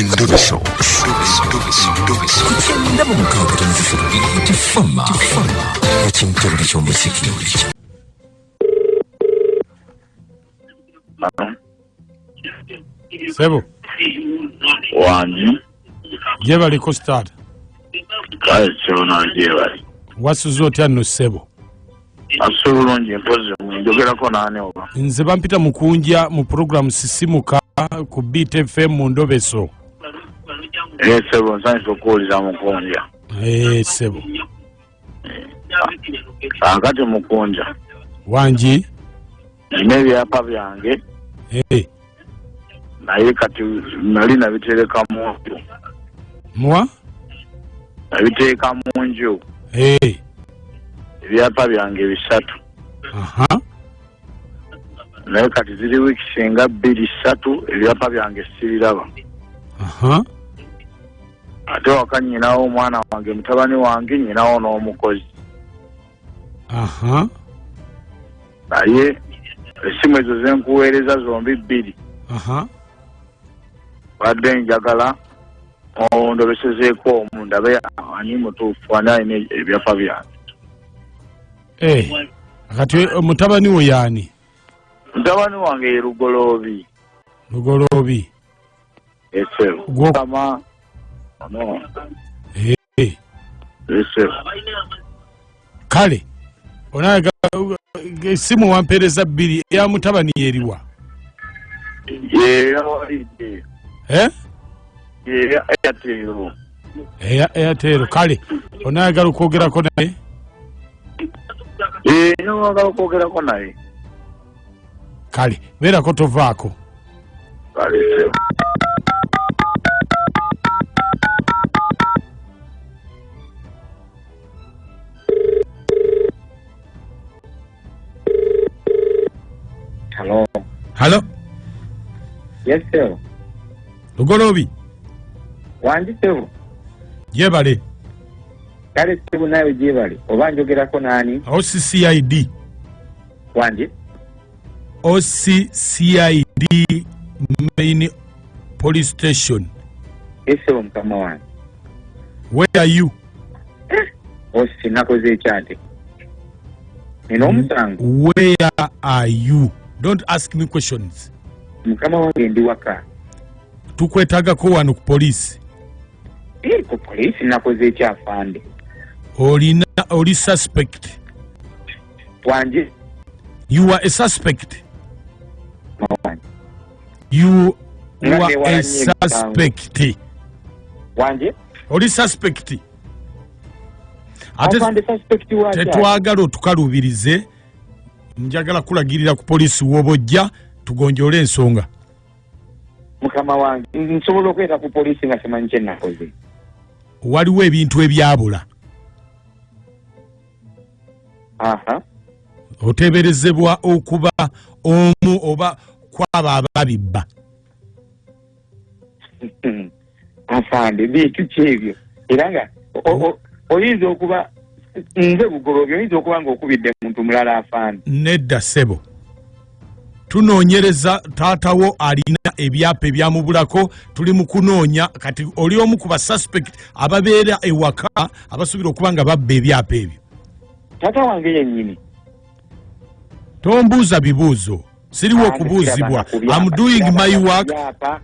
Endobeso. Kugenda mu mukabutanzifu tufama ekintu buli ky'omuziki. Sebo. Wanyu. Jebali Costard. Kale kyona jebali. Wasuzo otya nno Sebo? Asobulungi mpozi njogerako naani oba. Nze bampita mukunja mu program Sisimuka ku Beat FM mu Ndobeso. Sebo nsanyusa okuwulira mukunja. Sebo. Akati mukunja. Wanji? Nina ebyapa byange. Naye kati nali nabitereka mu nju. Mwa? Nabiteeka mu nju. Ebyapa byange 3. Aha. Naye kati ziri wiiki nga 2-3 ebyapa byange sibiraba. Aha. Ate waka nyinawo omwana wange mutabani wange nyinawo n'omukozi. Aha. Naye esimu ezo zenkuweereza zombi 2. Aha. Badde njagala ondobesezeeko omu ndabe ani mutuufu ani alina ebyapa byange. Kati mutabani wo yaani? Mutabani wange ye Lugoloobi. Lugoloobi. Esero. Gwokama. No. Esero. Kale. Onaga simu wampereza 2 ya mutabani yeriwa. Airtel. Kale. Onaga ukwogerako naye? Nyoga ukwogerako naye. Kale. Beerako tovaako. Kale. Hello? Yes, sir. Lugoloobi. Wanji, sir. Jebale. Kale, sir, nawe jebale. Oba njogerako nani? OCCID. Wanji? OCCID main police station. Yes, sir, mkama wani. Where are you? Osi, nakoze chante. Nino msangu. Where are you? Don't ask me questions. Mkama wange ndi waka. Tukwetagako wano ku police. Ku police nakoze kyafande. Oli suspect. Wanji? You are a suspect. Mawani. You are a suspect. Wanji? Oli suspect. Afande suspect wacha. Tetwagala otukalubirize. Njagala kulagirira ku police wobojja tugonjole ensonga. Mukama wange nsobola okweta ku police nga simanyi kye nakoze. Waliwo ebintu ebyabula. Aha. Oteberezebwa okuba omu oba kwaba ababibba. Afande bitu kyebyo. Era nga oyinza okuba nze Bugoloobi oyinza okuba ng'okubidde muntu mulala afande. Nedda Sebo. Tunoonyereza taatawo alina ebyapa ebyamubulako tuli mu kunoonya kati oli omu ku ba suspect ababeera ewaka abasuubira okuba nga babba ebyapa ebyo. Taata wange yennyini. Tombuuza bibuuzo. Siriwo okubuuzibwa. I'm doing my work.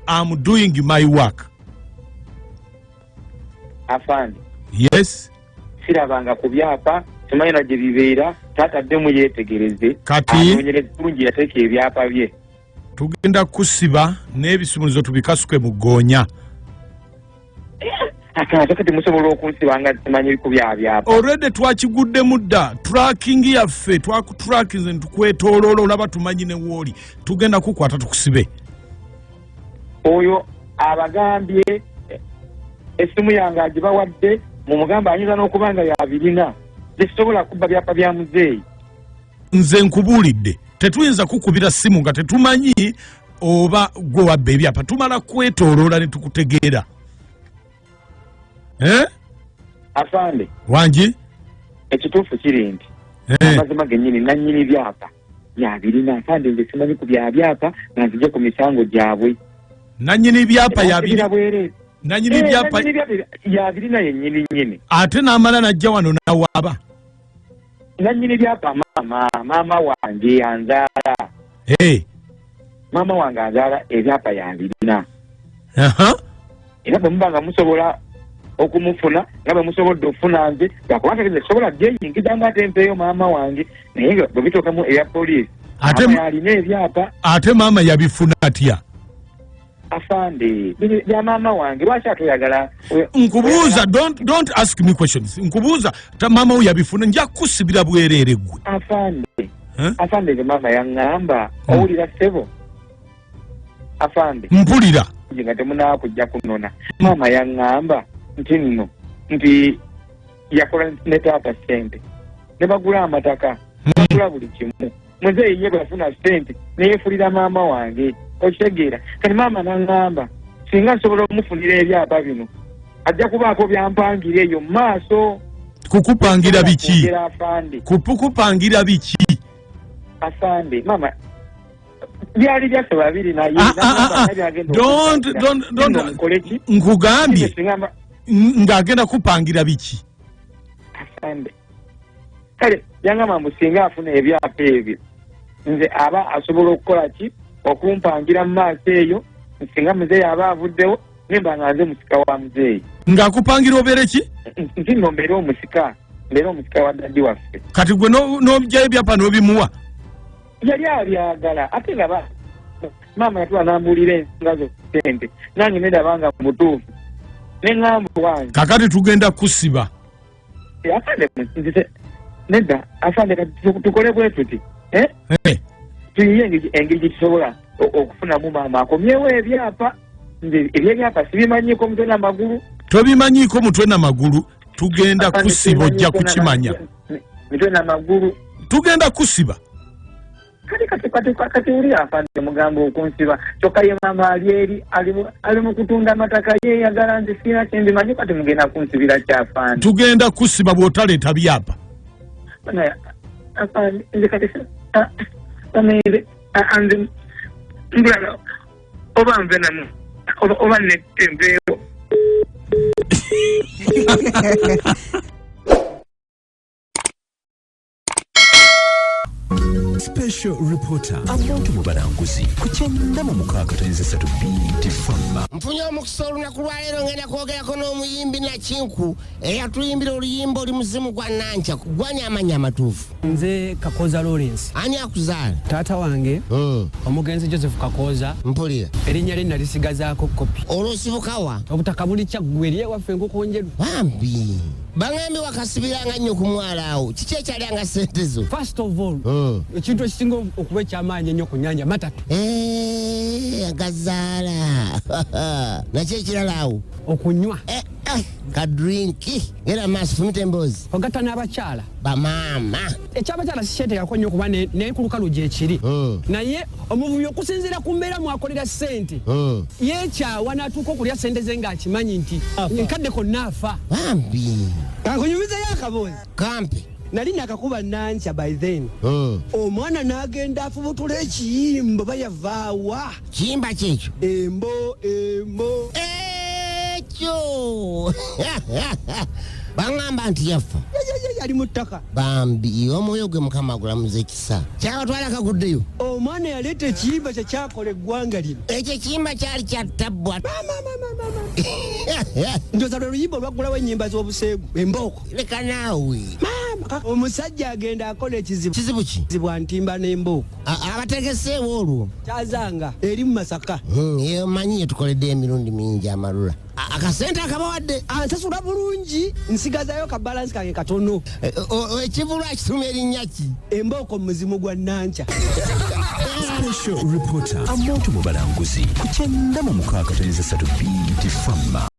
I'm doing my work. Afande. Yes. Sirabanga ku byapa simanyi na gye bibeera taataddemu yeetegereze kati anoonyereza bulungi yateeka ebyapa bye. Tugenda kusiba n'ebisumuluzo tubikasuke mu ggoonya. Ate kati musobola okunsiba nga simanyi ku byapa. Already twakiguddemu dda. Tracking yaffe twakutrackinze tukwetooloola olaba tumanyi ne wooli. Tugenda kukwata tukusibe. Oyo abagambye essimu yange agibawadde mumugamba ayinza n'okuba nga yabirina tesobola kubba byapa bya muzeeyi. Nze nkubuulidde tetuyinza kukubira simu nga tetumanyi oba gwe wabba ebyapa. Tumala kwetooloola ne tukutegeera. Afande. Wanji? Ekituufu kiri nti amazima gennyini nannyini byapa yabirina afande nze simanyi ku bya byapa nga nzije ku misango gyabwe. nanyini byapa nanyini byapa yabirina yennyini ate n'amala najja wano n'awaaba nanyini byapa mama wange anzaala mama wange anzaala ebyapa yabirina era bwe muba nga musobola okumufuna nga bwe musobodde okufuna nze gakubategeze sobola byeyingiza nga ate mpeeyo maama wange naye nga bwe bituukamu eya poliisi alina ebyapa ate maama yabifuna atya afande bya maama wange lwaki atoyagala nkubuuza don't ask me questions nkubuuza maama we yabifuna nja kusibira bwereere gwe afande nze maama yaŋŋamba owulira ssebo afande mpulira nga temunaakujja kunona maama yaŋŋamba nti yakola ne taata ssente ne bagula amataka bagula buli kimu muzeeyi ye bwafuna ssente neyeefulira maama wange okitegeera kati maama naŋŋamba singa nsobola okumufunira ebyapa bino ajja kubaako byampangira eyo mu maaso kukupangira biki kukupangira biki afande maama byali byaffe babiri naye nkugambye ng'agenda kupangira biki afande kale yangamba mbu singa afuna ebyapa ebyo nze aba asobola okukola ki okumpangira mu maaso eyo singa muzeeyi aba avuddewo nemba nga nze musika wa muzeeyi ng'akupangira obeere ki nti nno mbeere omusika wa daddi waffe kati gwe n'obijjayo ebyapa n'obimuwa yali abyagala ate nga maama yatula n'ambuulira ensonga zo ssente nange nedaba nga mutuufu neŋŋamba wange kakati tugenda kusiba afande nedda afande kati tukole bwe tuti tuyiye engeri gyetusobola okufunamu maama akomyewo ebyapa nze ebyebyapa sibimanyiiko mutwe n'amagulu tobimanyiiko mutwe n'amagulu tugenda kusiba ojja kukimanya mitwe n'amagulu tugenda kusiba kati uli afande mugamba okunsiba kyokka ye maama ali mu kutunda amataka yeyagala nze siina kyendimanyi kati mugenda kunsibira kyafande tugenda kusiba bw'otaleeta byapa afande nze kati amere anze mbulala oba nve namu oba nettembeewo Special reporter abantu mu balanguzi ku 96.3 BT Fama mfunye omukisa olunaku lwaleero ngenda kwogerako n'omuyimbi Nakinku eyatuyimbira oluyimba oli muzimu gwa Nancha gwani amanya amatuufu nze Kakoza Lawrence ani akuzaala taata wange omugenzi Joseph Kakoza mpulira erinnya lye nalisigazaako kopi olwosibukawa obutaka buli kyaggwe eri ewaffe enkoko njeru bambi baŋambye wakasibiranga nnyo ku mwala awo kiki ekyalyanga ssente zo first of all ekintu ekisinga okuba ekyamaanyi ennyo ku nnyanja matatu agazaala nakyo ekirala awo okunywa kadrinki era maaso fumita emboozi ogatta n'abakyala bamaama ekyabakyala sikyetegako nnyo okuba naye ku lukalu gyekiri naye omuvubi okusinziira ku mbeera mwakolera ssente yeekyawa n'atuuka okulya ssente ze ng'akimanyi nti nkadde konna afa bambi kakunyumizeyo akaboozi kampe nali nakakuba Nancha by then omwana n'agenda afubutula ekiyimba bayavaawa kiyimba kyekyo embo ekyo baŋŋamba nti yafa yali mu ttaka bambi omwoyo gwe mukama agulamuza ekisa kyabatwala kaguddeyo omwana yaleeta ekiyimba kyekyakola eggwanga lino ekyo ekiyimba kyali kyattabbwa ndoza lwe luyimba olwaggulawo ennyimba z'obuseegu embooko leka naawe omusajja agenda akola kizibu ki zibwa ntimba n'embooko abategeseewo olwo kyazanga eri mu Masaka manyi yetukoledde emirundi mingi amalula akasente akabawadde ansasula bulungi nsigazayo ka balansi kange katono ekivulu akituma erinnya ki embooko mu muzimu gwa Nancha Special reporter abantu mu balanguzi ku 96.3 BT Fama